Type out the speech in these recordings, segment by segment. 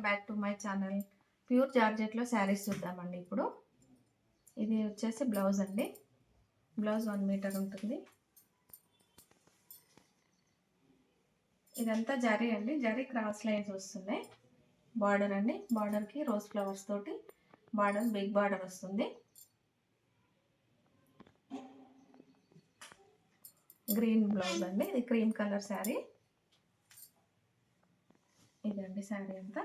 Back to my channel. Pure జార్జెట్లో saris చూద్దామండి. ఇప్పుడు ఇది వచ్చేసి బ్లౌజ్ అండి. బ్లౌజ్ 1 మీటర్ ఉంటుంది. ఇదంతా జరీ అండి. జరీ క్రాస్ లైన్స్ వస్తున్నాయి. బార్డర్ అండి. బార్డర్కి రోజ్ ఫ్లవర్స్ తోటి బార్డర్ బిగ్ బార్డర్ వస్తుంది. గ్రీన్ బ్లౌజ్ అండి. ఇది క్రీమ్ కలర్ శారీ. ఇదండి శారీ అంతా.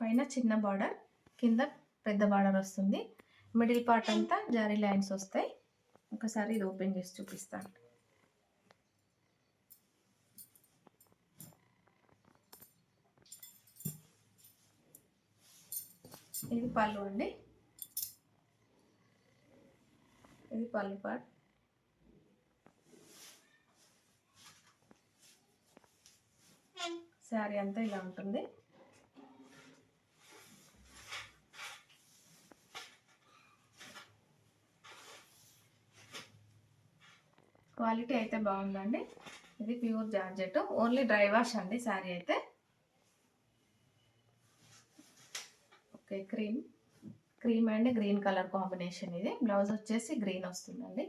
పైన చిన్న బార్డర్, కింద పెద్ద బార్డర్ వస్తుంది. మిడిల్ పార్ట్ అంతా జారీ లైన్స్ వస్తాయి. ఒకసారి ఇది ఓపెన్ చేసి చూపిస్తాను. ఇది పళ్ళు అండి. ఇది పళ్ళు పార్ట్. శారీ అంతా ఇలా ఉంటుంది. క్వాలిటీ అయితే బాగుందండి. ఇది pure georgette, only dry wash అండి శారీ అయితే. Okay, cream and green colour combination. ఇది బ్లౌజ్ వచ్చేసి గ్రీన్ వస్తుందండి.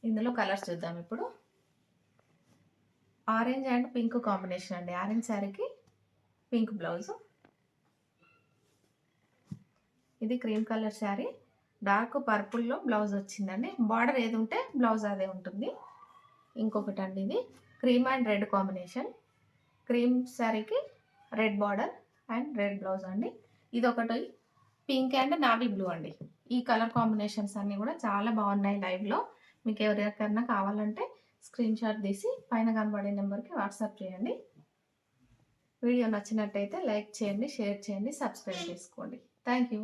ఇందులో కలర్స్ చూద్దాం ఇప్పుడు. ఆరెంజ్ అండ్ పింక్ కాంబినేషన్ అండి. ఆరెంజ్ శారీకి పింక్ బ్లౌజ్. ఇది క్రీమ్ కలర్ శారీ, డార్క్ పర్పుల్లో బ్లౌజ్ వచ్చిందండి. బార్డర్ ఏది ఉంటే బ్లౌజ్ అదే ఉంటుంది. ఇంకొకటి అండి, ఇది cream and red combination. Cream శారీకి red border and red blouse అండి. ఇది ఒకటి పింక్ అండ్ నావీ బ్లూ అండి. ఈ కలర్ కాంబినేషన్స్ అన్నీ కూడా చాలా బాగున్నాయి లైవ్లో. మీకు ఎవరికైనా కావాలంటే స్క్రీన్ షాట్ తీసి పైన కనబడే నెంబర్కి వాట్సాప్ చేయండి. వీడియో నచ్చినట్టయితే లైక్ చేయండి, షేర్ చేయండి, సబ్స్క్రైబ్ చేసుకోండి. Thank you.